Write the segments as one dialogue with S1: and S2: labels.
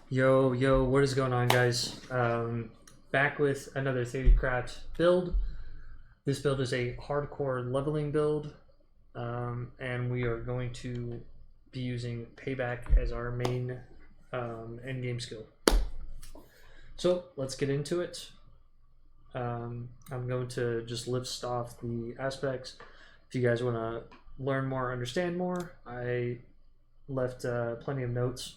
S1: Yo, what is going on, guys? Back with another TheoryCraft build. This build is a hardcore leveling build, and we are going to be using Payback as our main endgame skill. So let's get into it. I'm going to just list off the aspects. If you guys want to learn more, understand more, I left plenty of notes.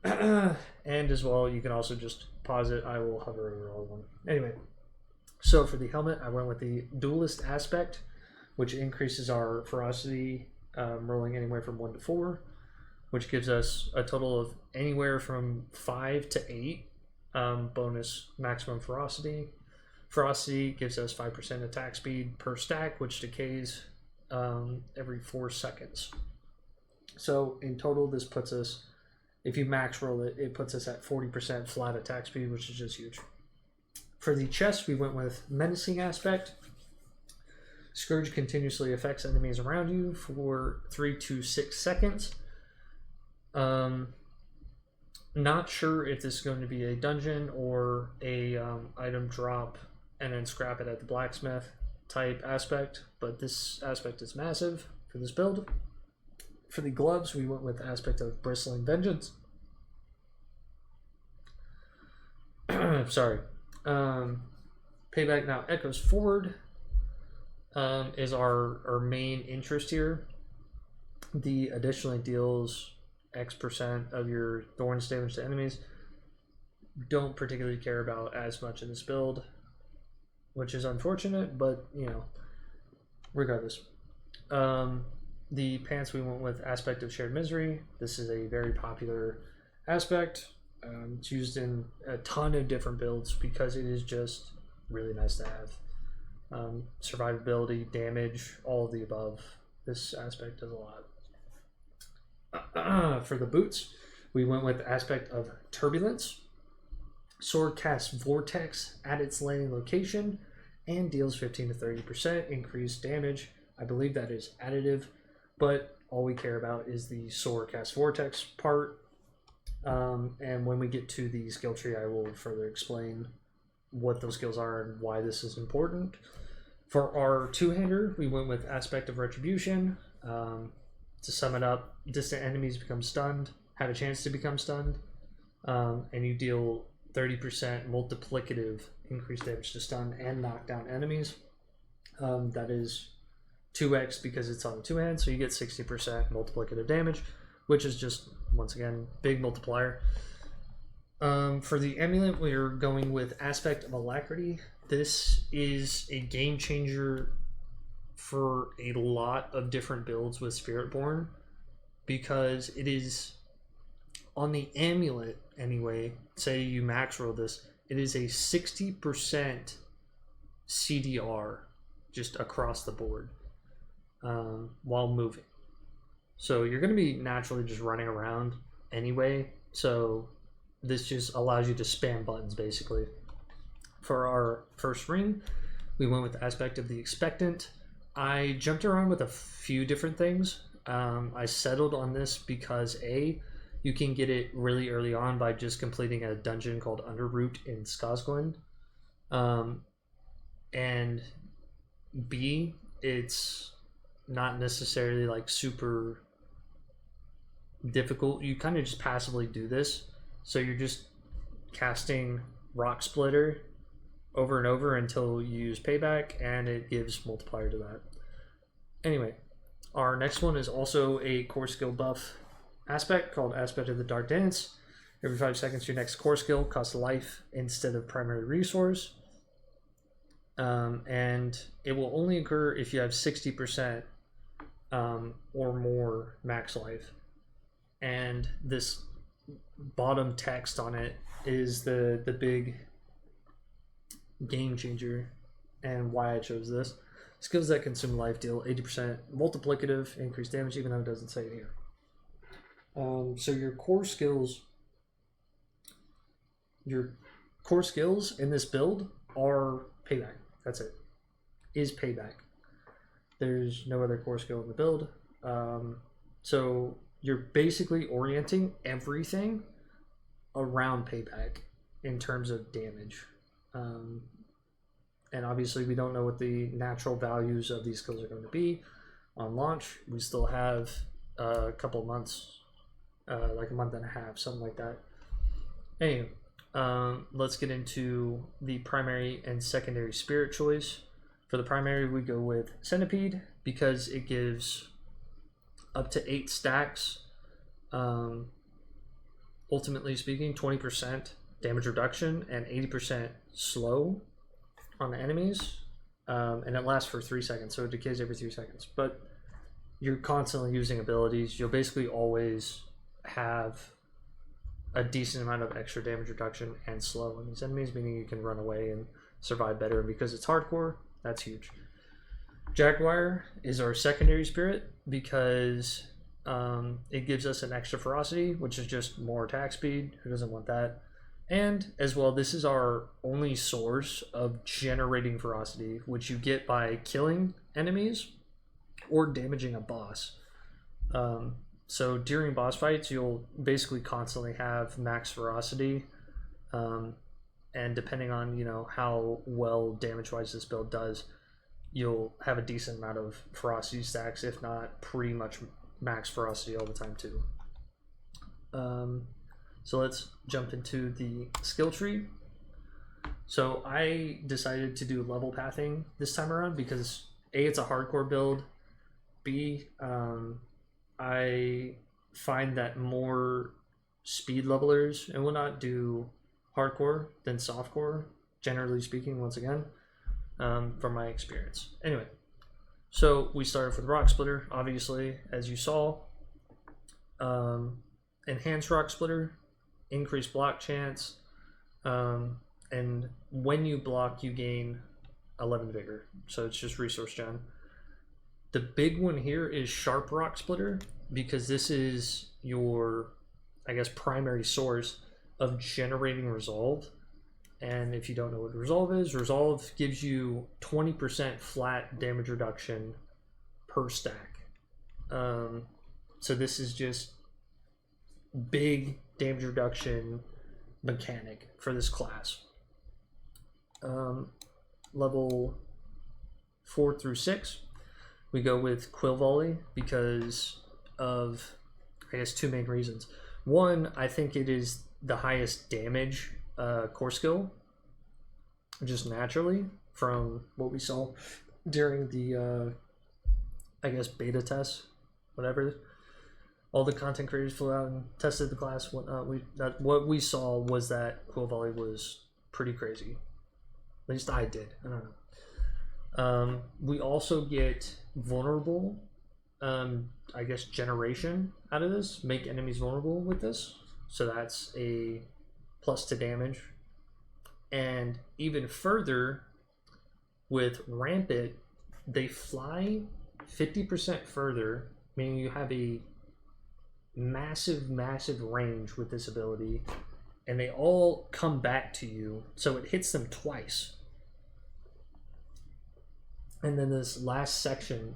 S1: And as well, you can also just pause it. I will hover over all of them. Anyway, so for the helmet, I went with the duelist aspect, which increases our ferocity, rolling anywhere from 1 to 4, which gives us a total of anywhere from 5 to 8 bonus maximum ferocity. Ferocity gives us 5% attack speed per stack, which decays every 4 seconds. So in total, this puts us, if you max roll it, it puts us at 40% flat attack speed, which is just huge. For the chest, we went with menacing aspect. Scourge continuously affects enemies around you for 3 to 6 seconds. Not sure if this is going to be a dungeon or a item drop and then scrap it at the blacksmith type aspect, but this aspect is massive for this build. For the gloves, we went with the aspect of bristling vengeance. Sorry. Payback now echoes forward is our main interest here. The additionally deals X% of your thorns damage to enemies. Don't particularly care about as much in this build, which is unfortunate, but you know, regardless. The pants, we went with aspect of shared misery. This is a very popular aspect. It's used in a ton of different builds because it is just really nice to have. Survivability, damage, all of the above. This aspect does a lot. For the boots, we went with aspect of turbulence. Sword casts vortex at its landing location and deals 15 to 30% increased damage. I believe that is additive, but all we care about is the sword cast vortex part. And when we get to the skill tree, I will further explain what those skills are and why this is important. For our two-hander, we went with aspect of retribution. To sum it up, distant enemies become stunned, have a chance to become stunned, and you deal 30% multiplicative increased damage to stun and knock down enemies. That is 2x because it's on the two-hand, so you get 60% multiplicative damage, which is just, once again, big multiplier. For the amulet, we're going with aspect of alacrity. This is a game changer for a lot of different builds with Spiritborn because it is on the amulet anyway. Say you max roll this, it is a 60% CDR just across the board while moving. So you're going to be naturally just running around anyway. So this just allows you to spam buttons basically. For our first ring, we went with the aspect of the expectant. I jumped around with a few different things. I settled on this because A, you can get it really early on by just completing a dungeon called Underroot in Skosglen. And B, it's not necessarily like super difficult. You kind of just passively do this. So you're just casting Rock Splitter over and over until you use Payback, and it gives multiplier to that. Anyway, our next one is also a core skill buff aspect called Aspect of the Dark Dance. Every 5 seconds, your next core skill costs life instead of primary resource. And it will only occur if you have 60% or more max life. And this bottom text on it is the big game changer and why I chose this. Skills that consume life deal 80% multiplicative increased damage, even though it doesn't say it here. So your core skills in this build are Payback. That's it. Is Payback. There's no other core skill in the build. So you're basically orienting everything around Payback in terms of damage. And obviously we don't know what the natural values of these skills are going to be on launch. We still have a couple months, like a month and a half, something like that. Anyway, let's get into the primary and secondary spirit choice. For the primary, we go with Centipede because it gives up to 8 stacks. Ultimately speaking, 20% damage reduction and 80% slow on the enemies, and it lasts for 3 seconds, so it decays every 3 seconds. But you're constantly using abilities. You'll basically always have a decent amount of extra damage reduction and slow on these enemies, meaning you can run away and survive better. And because it's hardcore, that's huge. Jaguar is our secondary spirit because it gives us an extra ferocity, which is just more attack speed. Who doesn't want that? And as well, this is our only source of generating ferocity, which you get by killing enemies or damaging a boss. So during boss fights, you'll basically constantly have max ferocity. And depending on, you know, how well damage-wise this build does, you'll have a decent amount of ferocity stacks, if not pretty much max ferocity all the time too. So let's jump into the skill tree. So I decided to do level pathing this time around because A, it's a hardcore build. B, I find that more speed levelers and whatnot do hardcore than softcore, generally speaking, once again, from my experience. Anyway, so we started with Rock Splitter, obviously, as you saw. Enhanced Rock Splitter, increased block chance, and when you block, you gain 11 vigor. So it's just resource gen. The big one here is Sharp Rock Splitter, because this is your, I guess, primary source of generating resolve. And if you don't know what resolve is, resolve gives you 20% flat damage reduction per stack. So this is just big damage reduction mechanic for this class. Level 4 through 6, we go with Quill Volley because of, I guess, 2 main reasons. One, I think it is the highest damage core skill, just naturally, from what we saw during the, I guess, beta test, whatever. All the content creators flew out and tested the class. What we saw was that Quill Volley was pretty crazy. At least I did. I don't know. We also get vulnerable, I guess, generation out of this. Make enemies vulnerable with this. So that's a plus to damage. And even further, with Rampant, they fly 50% further, meaning you have a massive range with this ability, and they all come back to you, so it hits them twice. And then this last section,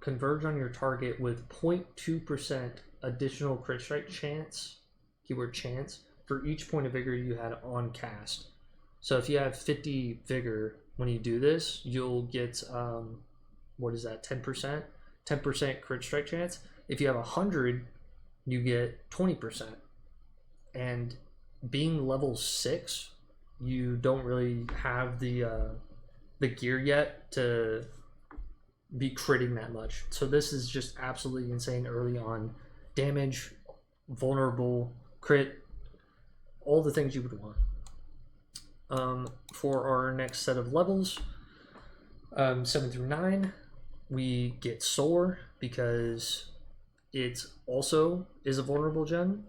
S1: converge on your target with 0.2% additional crit strike chance, keyword chance, for each point of vigor you had on cast. So if you have 50 vigor when you do this, you'll get, what is that, 10%? 10% crit strike chance. If you have 100, you get 20%. And being level 6, you don't really have the gear yet to be critting that much. So this is just absolutely insane early on. Damage, vulnerable, crit, all the things you would want. For our next set of levels, 7 through 9, we get Soar because it also is a vulnerable gen,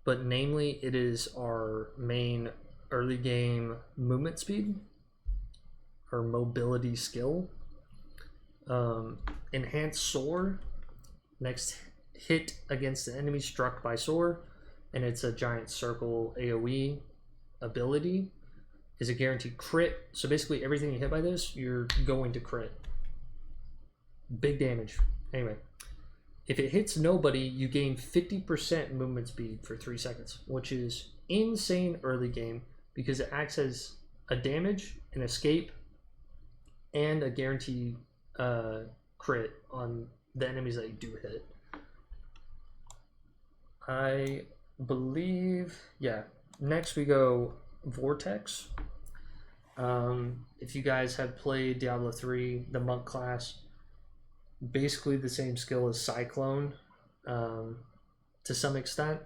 S1: but namely it is our main early game movement speed or mobility skill. Enhanced Soar, next hit against the enemy struck by Soar, and it's a giant circle AoE ability, is a guaranteed crit. So basically everything you hit by this, you're going to crit. Big damage. Anyway, If it hits nobody, you gain 50% movement speed for 3 seconds, which is insane early game because it acts as a damage, an escape, and a guarantee crit on the enemies that you do hit. I believe, yeah. Next we go Vortex. If you guys have played Diablo 3, the monk class, basically the same skill as Cyclone to some extent.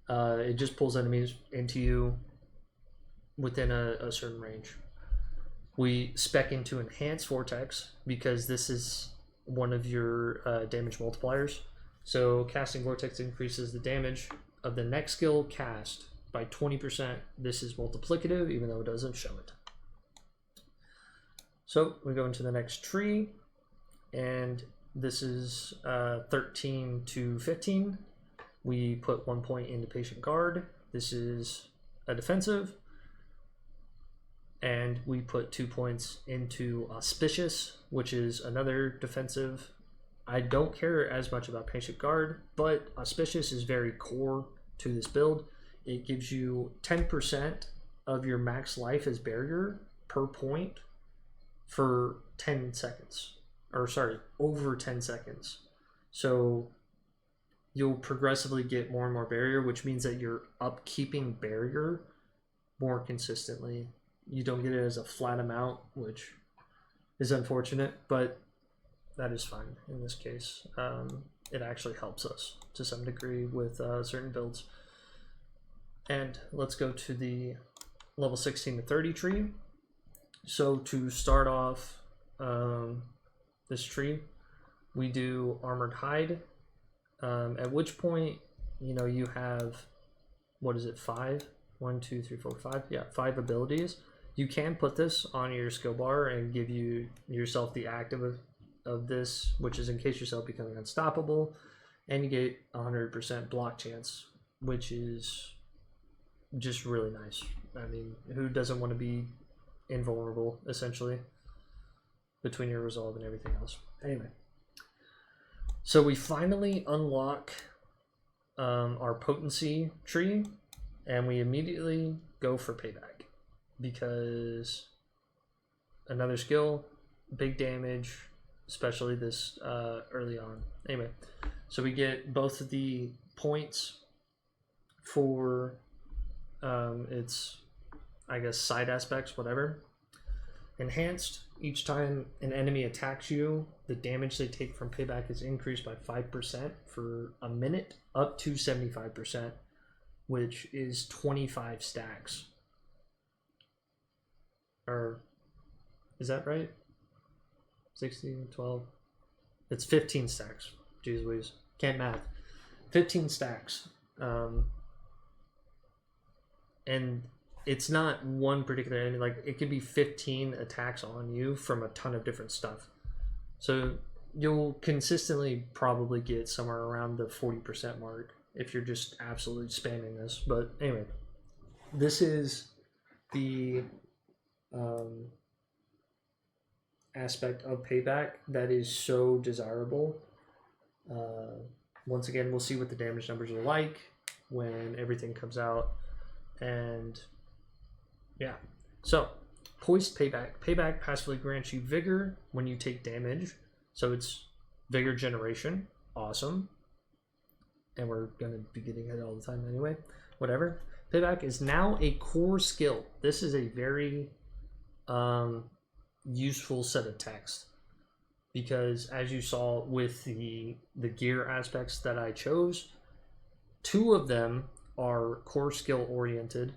S1: It just pulls enemies into you within a certain range. We spec into Enhanced Vortex because this is one of your damage multipliers. So casting Vortex increases the damage of the next skill cast by 20%. This is multiplicative, even though it doesn't show it. So we go into the next tree, and this is 13 to 15. We put 1 point into Patient Guard. This is a defensive. And we put 2 points into Auspicious, which is another defensive. I don't care as much about Patient Guard, but Auspicious is very core to this build. It gives you 10% of your max life as barrier per point for 10 seconds. Or sorry, over 10 seconds. So you'll progressively get more and more barrier, which means that you're upkeeping barrier more consistently. You don't get it as a flat amount, which is unfortunate, but that is fine in this case. It actually helps us to some degree with certain builds. And let's go to the level 16 to 30 tree. So to start off this tree, we do Armored Hide, at which point, you know, you have, what is it, 5? 1, 2, 3, 4, 5? Yeah, 5 abilities. You can put this on your skill bar and give yourself the active of this, which is in case yourself becoming unstoppable, and you get 100% block chance, which is just really nice. I mean, who doesn't want to be invulnerable, essentially, between your resolve and everything else? Anyway, so we finally unlock our potency tree, and we immediately go for Payback. Because another skill, big damage, especially this early on. Anyway, so we get both of the points for its, I guess, side aspects, whatever. Enhanced, each time an enemy attacks you, the damage they take from Payback is increased by 5% for a minute, up to 75%, which is 25 stacks. Or is that right? 16, 12. It's 15 stacks. Jeez Louise. Can't math. 15 stacks. And it's not one particular enemy. Like, it could be 15 attacks on you from a ton of different stuff. So you'll consistently probably get somewhere around the 40% mark if you're just absolutely spamming this. But anyway, this is the aspect of Payback that is so desirable. Once again, we'll see what the damage numbers are like when everything comes out. And yeah, so Poised Payback. Payback passively grants you vigor when you take damage, so it's vigor generation. Awesome. And we're gonna be getting it all the time anyway. Whatever. Payback is now a core skill. This is a very useful set of text, because as you saw with the gear aspects that I chose, 2 of them are core skill oriented,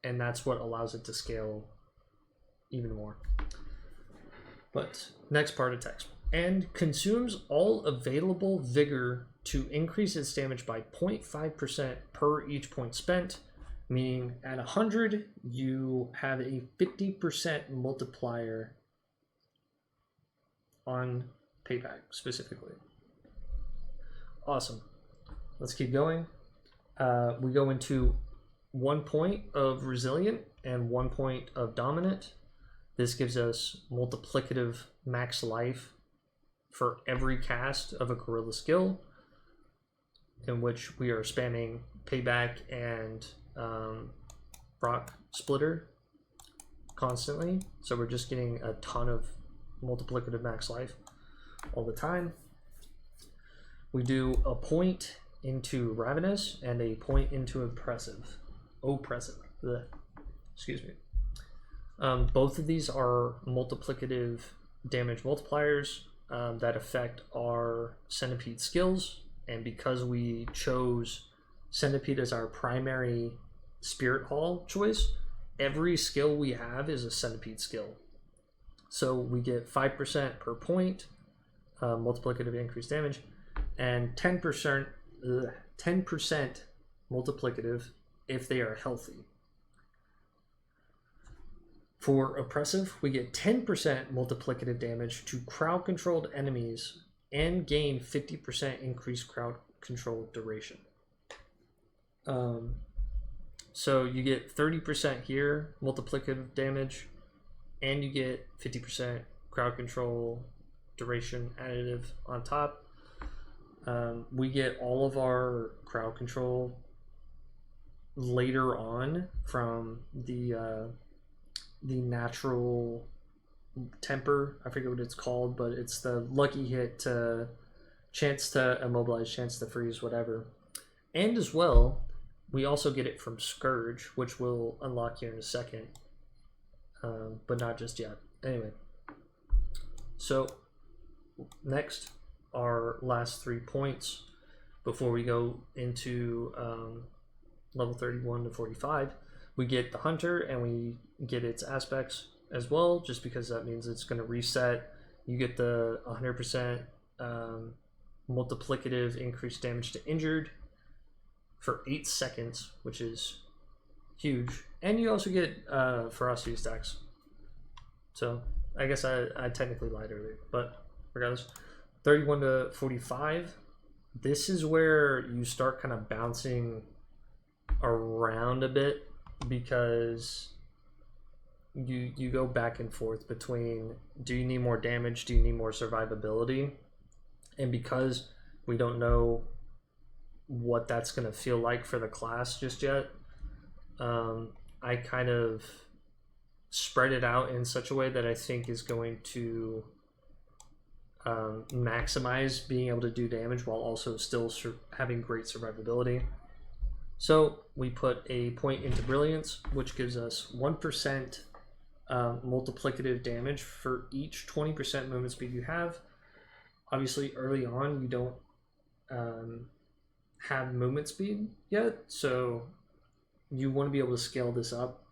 S1: and that's what allows it to scale even more. But next part of text. And consumes all available vigor to increase its damage by 0.5% per each point spent, meaning at 100 you have a 50% multiplier on Payback specifically. Awesome. Let's keep going. We go into 1 point of Resilient and 1 point of Dominant. This gives us multiplicative max life for every cast of a gorilla skill, in which we are spamming Payback and Rock Splitter constantly. So we're just getting a ton of multiplicative max life all the time. We do a point into Ravenous and a point into Oppressive. Ugh. Excuse me. Both of these are multiplicative damage multipliers that affect our Centipede skills, and because we chose Centipede as our primary Spirit Hall choice, every skill we have is a Centipede skill. So we get 5% per point multiplicative increased damage, and 10% multiplicative if they are healthy. For Oppressive, we get 10% multiplicative damage to crowd-controlled enemies and gain 50% increased crowd control duration. So you get 30% here, multiplicative damage, and you get 50% crowd control duration additive on top. We get all of our crowd control later on from the natural temper. I forget what it's called, but it's the lucky hit to chance to immobilize, chance to freeze, whatever. And as well, we also get it from Scourge, which we'll unlock here in a second, but not just yet. Anyway, so next, our last 3 points before we go into level 31 to 45. We get the Hunter, and we get its aspects as well, just because that means it's going to reset. You get the 100% multiplicative increased damage to injured for 8 seconds, which is huge. And you also get ferocity stacks. So I guess I technically lied earlier, but regardless, 31 to 45. This is where you start kind of bouncing around a bit, because you go back and forth between, do you need more damage, do you need more survivability? And because we don't know what that's going to feel like for the class just yet, I kind of spread it out in such a way that I think is going to maximize being able to do damage while also still having great survivability. So we put a point into Brilliance, which gives us 1% multiplicative damage for each 20% movement speed you have. Obviously, early on, you don't have movement speed yet, so you want to be able to scale this up.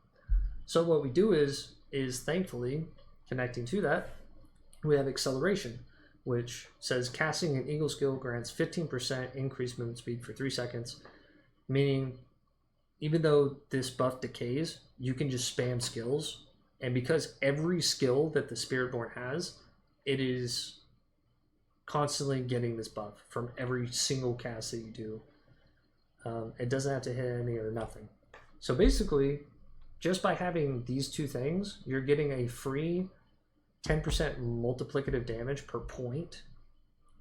S1: So what we do is thankfully, connecting to that, we have Acceleration, which says casting an Eagle skill grants 15% increased movement speed for 3 seconds, meaning even though this buff decays, you can just spam skills, and because every skill that the Spiritborn has, it is constantly getting this buff from every single cast that you do. It doesn't have to hit enemy or nothing. So basically, just by having these two things, you're getting a free 10% multiplicative damage per point.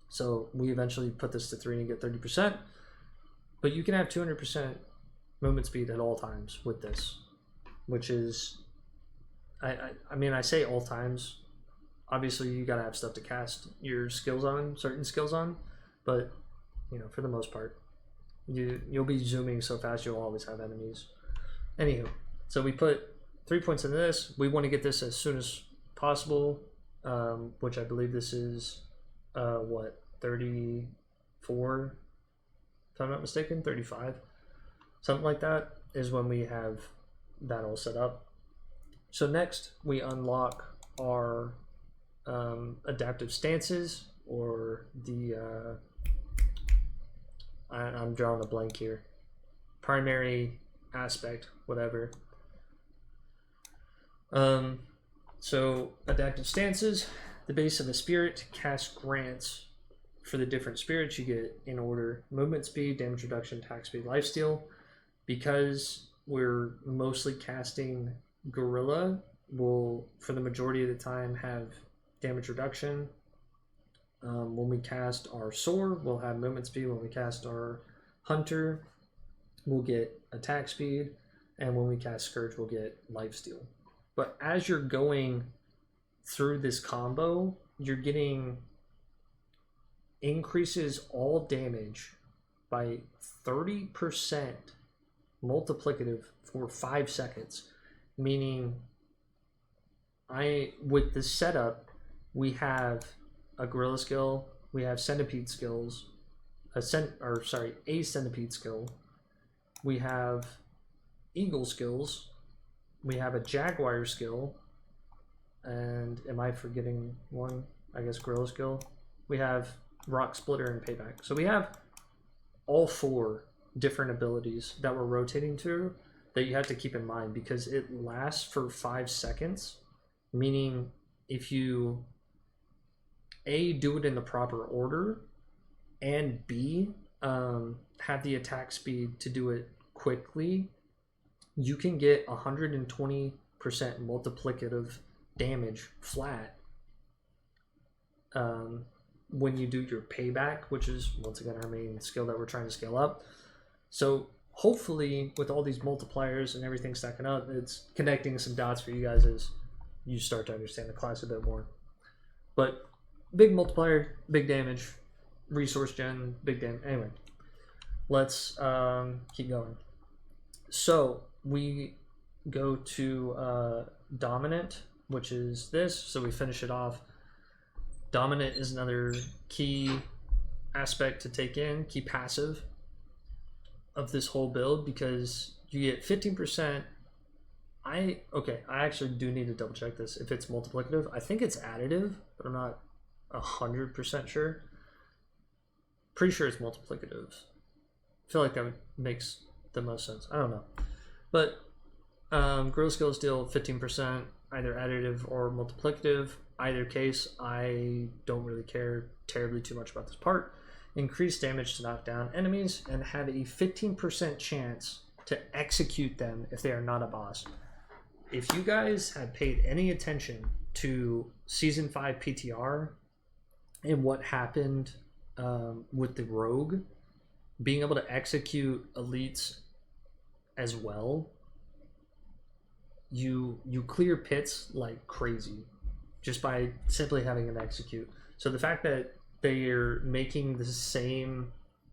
S1: So we eventually put this to 3 and get 30%. But you can have 200% movement speed at all times with this, which is, I mean, I say all times. Obviously, you gotta have stuff to cast your skills on, certain skills on, but you know, for the most part, you'll be zooming so fast you'll always have enemies. Anywho, so we put 3 points into this. We want to get this as soon as possible, which I believe this is what, 34? If I'm not mistaken, 35, something like that, is when we have that all set up. So next we unlock our adaptive stances, or the I'm drawing a blank here, primary aspect, whatever. So adaptive stances, the base of a spirit cast grants for the different spirits you get in order: movement speed, damage reduction, attack speed, lifesteal. Because we're mostly casting Gorilla, we'll, for the majority of the time, have damage reduction, When we cast our sword, we'll have movement speed. When we cast our hunter, we'll get attack speed. And when we cast Scourge, we'll get lifesteal. But as you're going through this combo, you're getting increases all damage by 30% multiplicative for 5 seconds. Meaning, with this setup, we have a gorilla skill, we have centipede skills, a centipede skill, we have eagle skills, we have a jaguar skill, and am I forgetting one? I guess gorilla skill. We have rock splitter and payback. So we have all 4 different abilities that we're rotating through that you have to keep in mind, because it lasts for 5 seconds, meaning if you A, do it in the proper order, and B, have the attack speed to do it quickly, you can get 120% multiplicative damage flat when you do your payback, which is, once again, our main skill that we're trying to scale up. So hopefully, with all these multipliers and everything stacking up, it's connecting some dots for you guys as you start to understand the class a bit more. But big multiplier, big damage, resource gen, big damage. Anyway, let's keep going. So we go to dominant, which is this. So we finish it off. Dominant is another key aspect to take in, key passive of this whole build, because you get 15%. I actually do need to double check this if it's multiplicative. I think it's additive, but I'm not 100% sure. Pretty sure it's multiplicative. I feel like that makes the most sense. I don't know. But growth skills deal 15%, either additive or multiplicative. Either case, I don't really care terribly too much about this part. Increase damage to knock down enemies and have a 15% chance to execute them if they are not a boss. If you guys have paid any attention to Season 5 PTR and what happened with the rogue, being able to execute elites as well, you clear pits like crazy just by simply having an execute. So the fact that they're making the same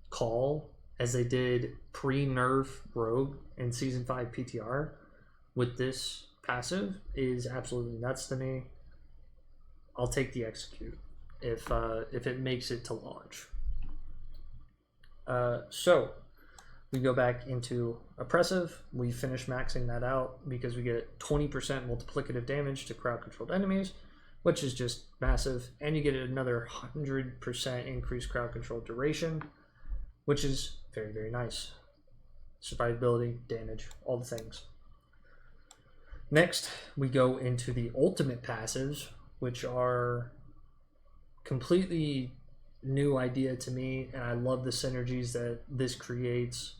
S1: call as they did pre-nerf rogue in Season 5 PTR with this passive is absolutely nuts to me. I'll take the execute if it makes it to launch. So we go back into oppressive. We finish maxing that out because we get 20% multiplicative damage to crowd controlled enemies, which is just massive, and you get another 100% increased crowd control duration, which is very, very nice. Survivability, damage, all the things. Next, we go into the ultimate passives, which are completely new idea to me, and I love the synergies that this creates.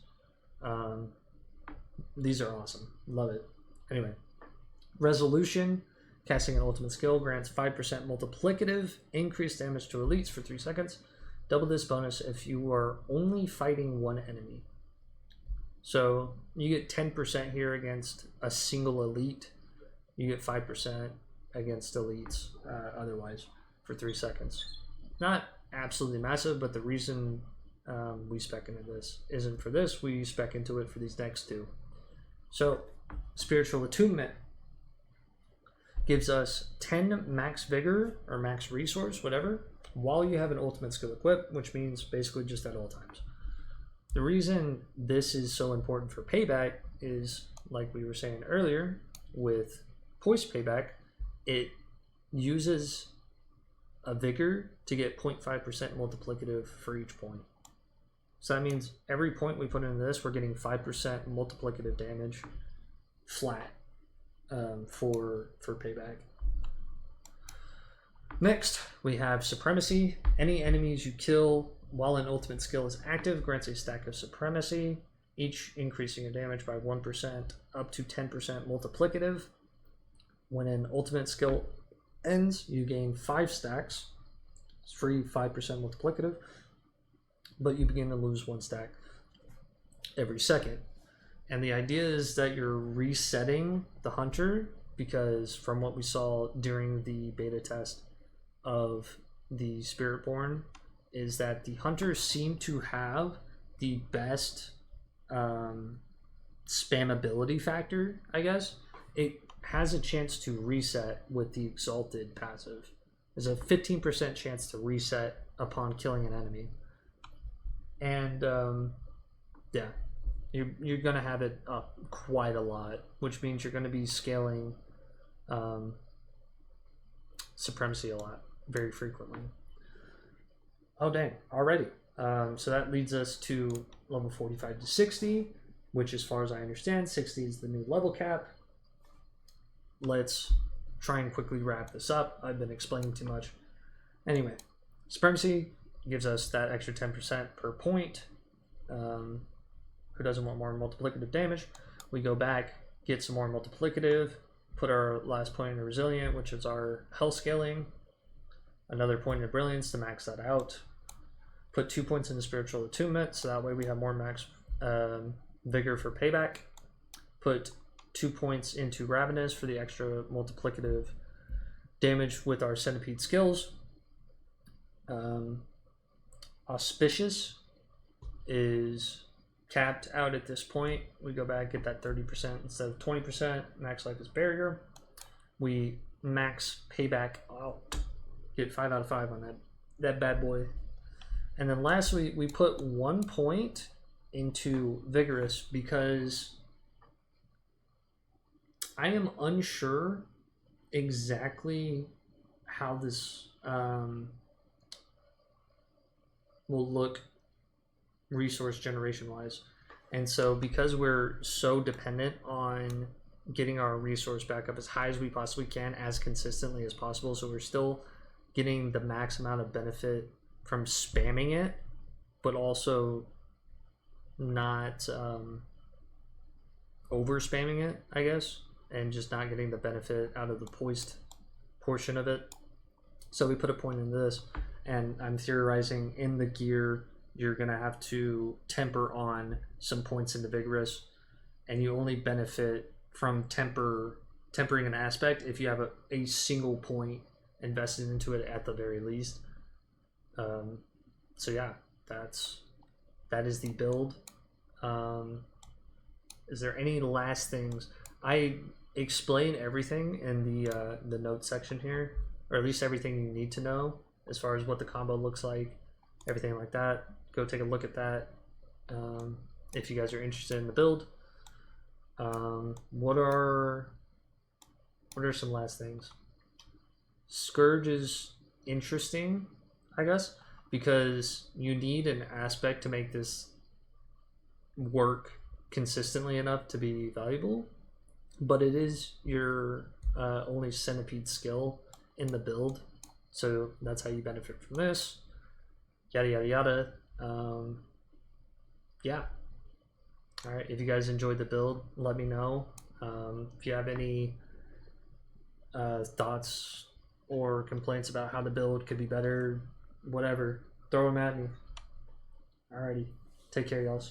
S1: These are awesome. Love it. Anyway, resolution. Casting an ultimate skill grants 5% multiplicative increased damage to elites for 3 seconds. Double this bonus if you are only fighting one enemy. So you get 10% here against a single elite. You get 5% against elites otherwise for 3 seconds. Not absolutely massive, but the reason we spec into this isn't for this. We spec into it for these next 2. So spiritual attunement gives us 10 max vigor or max resource, whatever, while you have an ultimate skill equipped, which means basically just at all times. The reason this is so important for payback is, like we were saying earlier, with poised payback, it uses a vigor to get 0.5% multiplicative for each point. So that means every point we put into this, we're getting 5% multiplicative damage flat for payback. Next, we have supremacy. Any enemies you kill while an ultimate skill is active grants a stack of supremacy, each increasing your damage by 1% up to 10% multiplicative. When an ultimate skill ends, you gain 5 stacks It's free, 5% multiplicative, but you begin to lose 1 stack every second. And the idea is that you're resetting the hunter, because from what we saw during the beta test of the Spiritborn is that the hunters seem to have the best spammability factor, I guess. It has a chance to reset with the Exalted passive. There's a 15% chance to reset upon killing an enemy. And yeah, you're going to have it up quite a lot, which means you're going to be scaling Supremacy a lot, very frequently. Oh dang, already. So that leads us to level 45 to 60, which as far as I understand, 60 is the new level cap. Let's try and quickly wrap this up. I've been explaining too much. Anyway, Supremacy gives us that extra 10% per point. Who doesn't want more multiplicative damage? We go back, get some more multiplicative, put our last point into Resilient, which is our health scaling, another point of Brilliance to max that out, put 2 points into Spiritual Attunement, so that way we have more max Vigor for Payback, put 2 points into Ravenous for the extra multiplicative damage with our Centipede skills. Auspicious is capped out at this point. We go back, get that 30% instead of 20%, max Life is Barrier. We max Payback out, get 5 out of 5 on that bad boy. And then lastly, we put 1 point into Vigorous because I am unsure exactly how this will look resource generation wise. And so because we're so dependent on getting our resource back up as high as we possibly can as consistently as possible, so we're still getting the max amount of benefit from spamming it, but also not over spamming it, I guess, and just not getting the benefit out of the poised portion of it. So we put a point into this, and I'm theorizing in the gear you're gonna have to temper on some points into Vigorous, and you only benefit from tempering an aspect if you have a single point invested into it at the very least. So yeah, that is the build. Is there any last things? I explain everything in the notes section here, or at least everything you need to know as far as what the combo looks like, everything like that. Go take a look at that if you guys are interested in the build. What are some last things? Scourge is interesting, I guess, because you need an aspect to make this work consistently enough to be valuable, but it is your only Centipede skill in the build, so that's how you benefit from this. Yada yada yada. Yeah. All right. If you guys enjoyed the build, let me know. If you have any thoughts or complaints about how the build could be better, whatever, throw them at me. Alrighty. Take care, y'all.